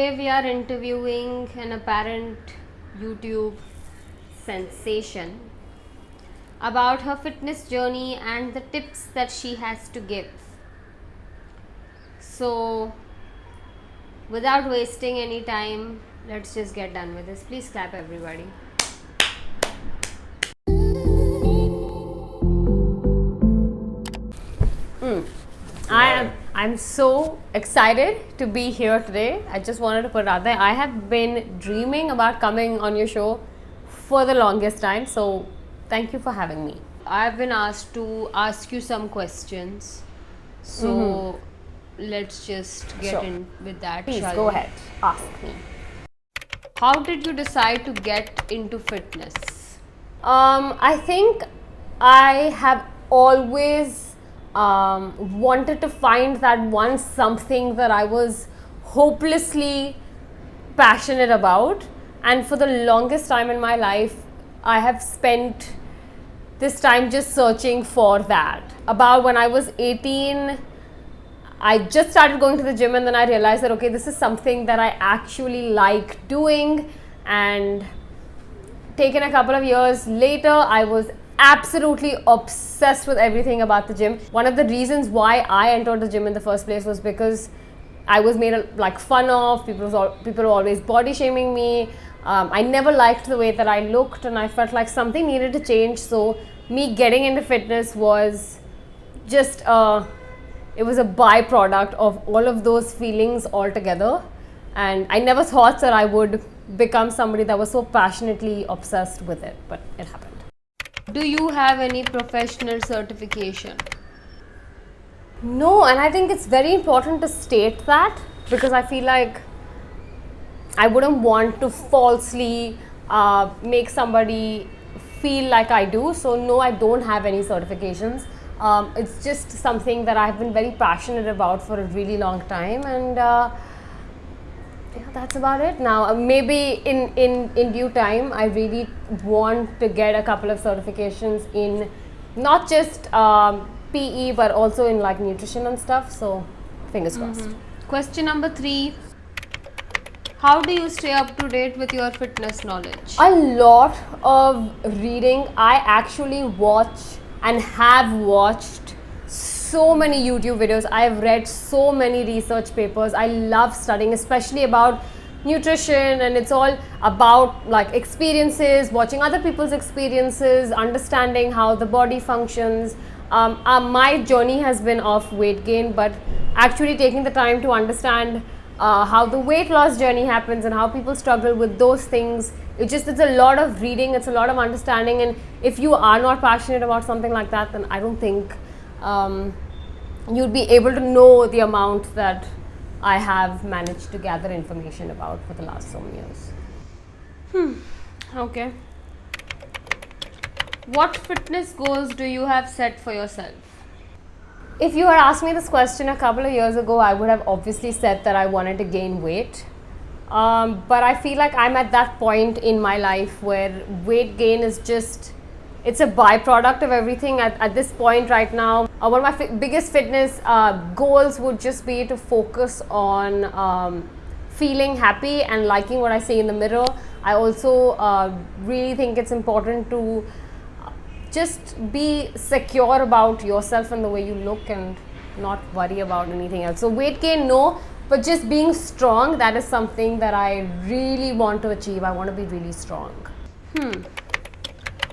Today we are interviewing an apparent YouTube sensation about her fitness journey and the tips that she has to give. So, without wasting any time, let's just get done with this. Please clap, everybody. I'm so excited to be here today. I just wanted to put it out there. I have been dreaming about coming on your show for the longest time, so thank you for having me. I've been asked to ask you some questions, so let's just get in with that. Please shall go we? ahead, ask me. How did you decide to get into fitness? I think I have always wanted to find that one something that I was hopelessly passionate about, and for the longest time in my life, I have spent this time just searching for that. About when I was 18, I just started going to the gym, and then I realized that okay, this is something that I actually like doing. And taken a couple of years later, I was absolutely obsessed with everything about the gym. One of the reasons why I entered the gym in the first place was because I was made like fun of. People were always body shaming me. I never liked the way that I looked, and I felt like something needed to change. So me getting into fitness was just it was a byproduct of all of those feelings altogether. And I never thought that I would become somebody that was so passionately obsessed with it, but it happened. Do you have any professional certification? No, and I think it's very important to state that, because I feel like I wouldn't want to falsely make somebody feel like I do. So no, I don't have any certifications. It's just something that I've been very passionate about for a really long time, and that's about it. Now maybe in due time, I really want to get a couple of certifications in not just PE but also in like nutrition and stuff, so fingers crossed. Question number 3. How do you stay up to date with your fitness knowledge? A lot of reading. I actually watch and have watched so many YouTube videos. I've read so many research papers. I love studying, especially about nutrition, and it's all about like experiences, watching other people's experiences, understanding how the body functions. My journey has been of weight gain, but actually taking the time to understand how the weight loss journey happens and how people struggle with those things. It's a lot of reading, it's a lot of understanding, and if you are not passionate about something like that, then I don't think you'd be able to know the amount that I have managed to gather information about for the last so many years. Okay. What fitness goals do you have set for yourself? If you had asked me this question a couple of years ago, I would have obviously said that I wanted to gain weight. But I feel like I'm at that point in my life where weight gain is just, it's a byproduct of everything at this point right now. One of my biggest fitness goals would just be to focus on feeling happy and liking what I see in the mirror. I also really think it's important to just be secure about yourself and the way you look and not worry about anything else. So weight gain, no, but just being strong, that is something that I really want to achieve. I want to be really strong.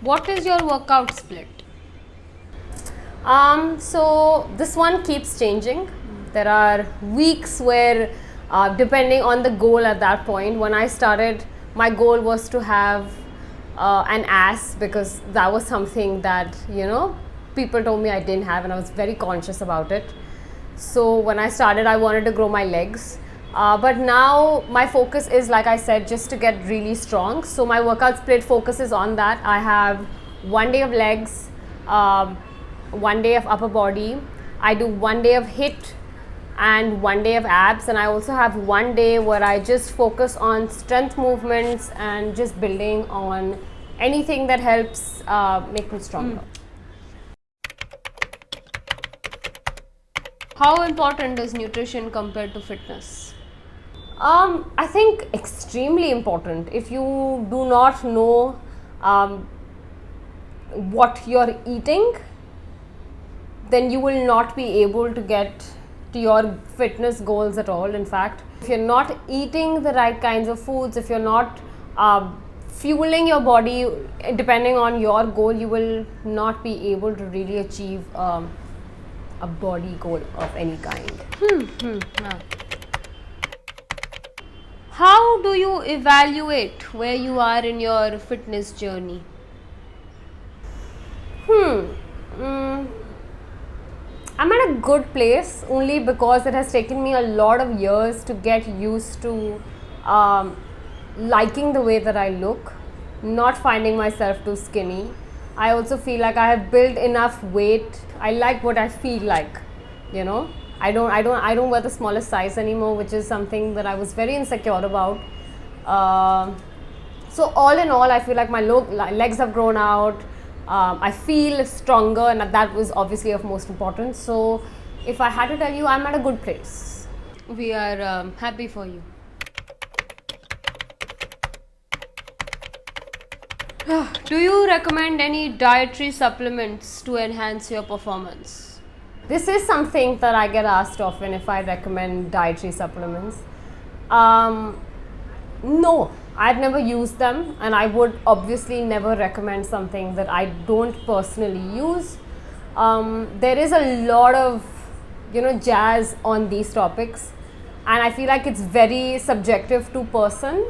What is your workout split? So this one keeps changing. There are weeks where depending on the goal at that point, when I started, my goal was to have an ass, because that was something that, people told me I didn't have, and I was very conscious about it. So when I started, I wanted to grow my legs. But now my focus is, like I said, just to get really strong. So my workout split focuses on that. I have 1 day of legs, 1 day of upper body. I do 1 day of HIIT and 1 day of abs, and I also have 1 day where I just focus on strength movements and just building on anything that helps make me stronger. How important is nutrition compared to fitness? I think extremely important. If you do not know what you're eating, then you will not be able to get to your fitness goals at all. In fact, if you're not eating the right kinds of foods, if you're not fueling your body depending on your goal, you will not be able to really achieve a body goal of any kind. How do you evaluate where you are in your fitness journey? I'm at a good place only because it has taken me a lot of years to get used to liking the way that I look, not finding myself too skinny. I also feel like I have built enough weight. I like what I feel like, you know. I don't wear the smallest size anymore, which is something that I was very insecure about. So all in all, I feel like my legs have grown out. I feel stronger, and that was obviously of most importance. So if I had to tell you, I'm at a good place. We are happy for you. Do you recommend any dietary supplements to enhance your performance? This is something that I get asked often, if I recommend dietary supplements. No, I've never used them, and I would obviously never recommend something that I don't personally use. There is a lot of jazz on these topics, and I feel like it's very subjective to person.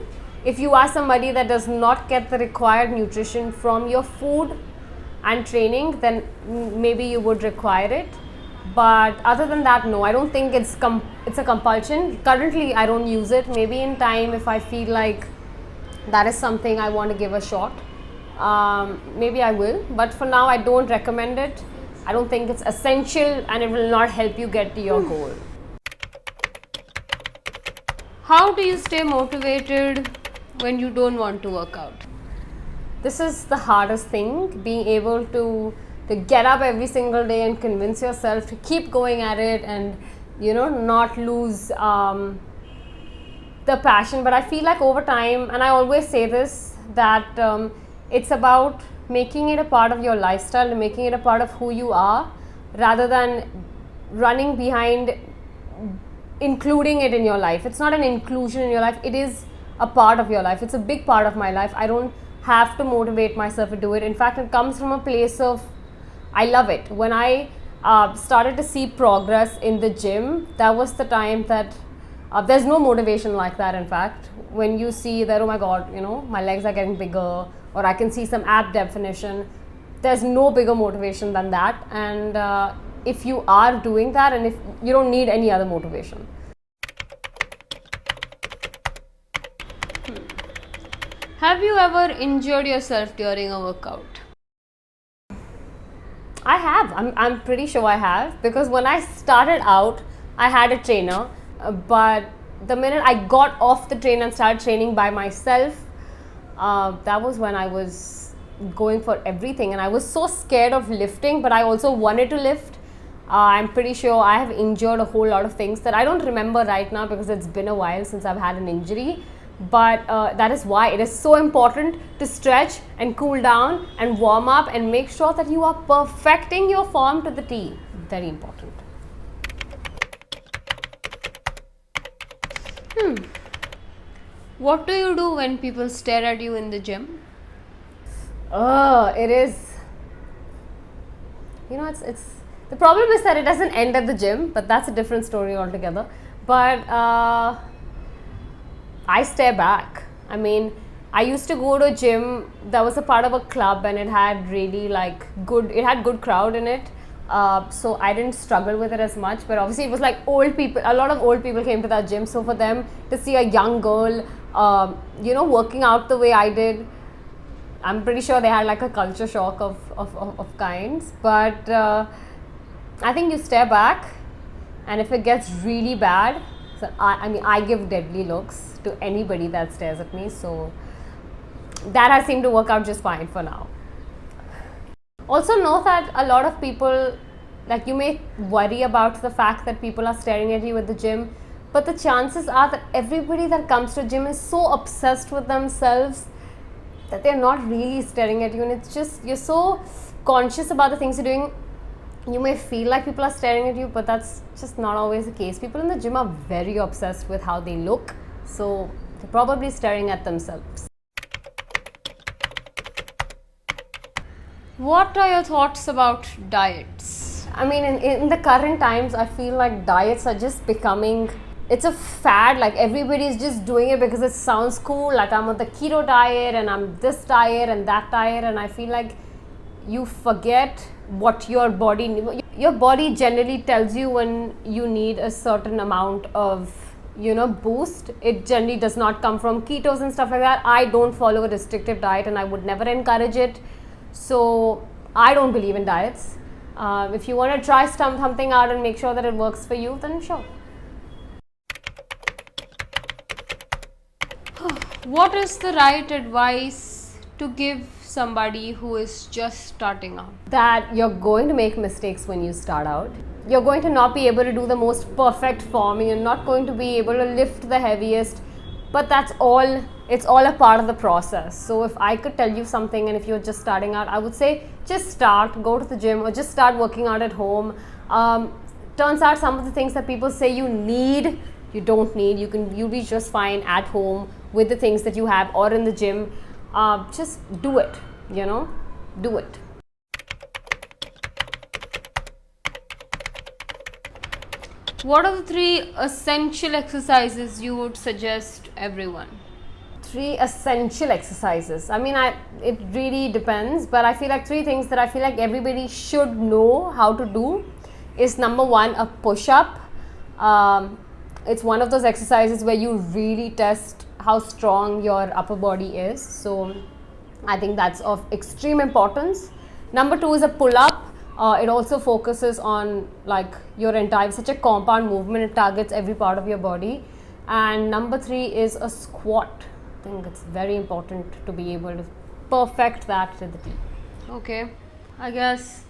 If you are somebody that does not get the required nutrition from your food and training, then maybe you would require it. But other than that, no, I don't think it's a compulsion. Currently, I don't use it. Maybe in time, if I feel like that is something I want to give a shot, maybe I will. But for now, I don't recommend it. I don't think it's essential, and it will not help you get to your goal. How do you stay motivated when you don't want to work out? This is the hardest thing, being able to get up every single day and convince yourself to keep going at it, and not lose the passion. But I feel like over time, and I always say this, that it's about making it a part of your lifestyle and making it a part of who you are, rather than running behind including it in your life. It's not an inclusion in your life, it is a part of your life. It's a big part of my life. I don't have to motivate myself to do it. In fact, it comes from a place of I love it. When I started to see progress in the gym, that was the time that there's no motivation like that. In fact, when you see that, oh my god, my legs are getting bigger, or I can see some ab definition, there's no bigger motivation than that. And if you are doing that, and if you don't need any other motivation. Have you ever injured yourself during a workout? I have. I'm pretty sure I have, because when I started out, I had a trainer, but the minute I got off the train and started training by myself, that was when I was going for everything, and I was so scared of lifting, but I also wanted to lift. I'm pretty sure I have injured a whole lot of things that I don't remember right now, because it's been a while since I've had an injury. But that is why it is so important to stretch and cool down and warm up and make sure that you are perfecting your form to the T. Very important. What do you do when people stare at you in the gym? It is, it's the problem is that it doesn't end at the gym, but that's a different story altogether. But I stare back. I mean, I used to go to a gym that was a part of a club, and it had really good crowd in it. So I didn't struggle with it as much, but obviously it was like old people, a lot of old people came to that gym. So for them to see a young girl, working out the way I did, I'm pretty sure they had like a culture shock of kinds. But I think you stare back, and if it gets really bad, so I give deadly looks to anybody that stares at me, so that has seemed to work out just fine for now. Also know that a lot of people, like, you may worry about the fact that people are staring at you at the gym, but the chances are that everybody that comes to gym is so obsessed with themselves that they're not really staring at you, and it's just you're so conscious about the things you're doing. You may feel like people are staring at you, but that's just not always the case. People in the gym are very obsessed with how they look, so they're probably staring at themselves. What are your thoughts about diets? I mean, in the current times, I feel like diets are just becoming, it's a fad. Like everybody is just doing it because it sounds cool. Like I'm on the keto diet and I'm this diet and that diet, and I feel like you forget what your body generally tells you when you need a certain amount of boost. It generally does not come from ketos and stuff like that. I don't follow a restrictive diet and I would never encourage it, so I don't believe in diets. If you want to try something out and make sure that it works for you, then sure. What is the right advice to give somebody who is just starting out? That you're going to make mistakes when you start out. You're going to not be able to do the most perfect form. You're not going to be able to lift the heaviest, but that's all. It's all a part of the process. So if I could tell you something, and if you're just starting out, I would say just start, go to the gym, or just start working out at home. Turns out some of the things that people say you need, you don't need. You'll be just fine at home with the things that you have or in the gym. Just do it, do it. What are the 3 essential exercises you would suggest everyone? 3 essential exercises. I mean, it really depends, but I feel like 3 things that I feel like everybody should know how to do is number 1, a push-up. It's one of those exercises where you really test how strong your upper body is. So I think that's of extreme importance. Number 2 is a pull-up. It also focuses on like your entire, such a compound movement. It targets every part of your body. And number 3 is a squat. I think it's very important to be able to perfect that to the T. Okay, I guess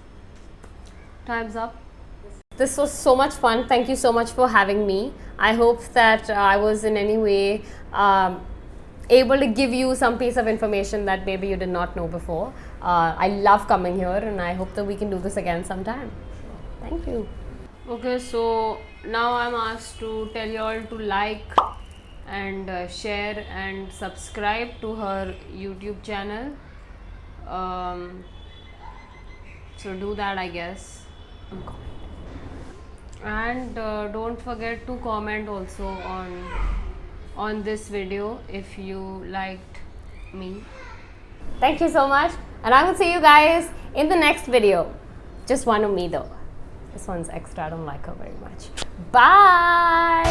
time's up. This was so much fun. Thank you so much for having me. I hope that I was in any way able to give you some piece of information that maybe you did not know before. I love coming here, and I hope that we can do this again sometime. Thank you. Okay, so now I'm asked to tell you all to like and share and subscribe to her YouTube channel. So do that, I guess. And don't forget to comment also on this video if you liked me. Thank you so much, and I will see you guys in the next video. Just one of me though. This one's extra. I don't like her very much. Bye.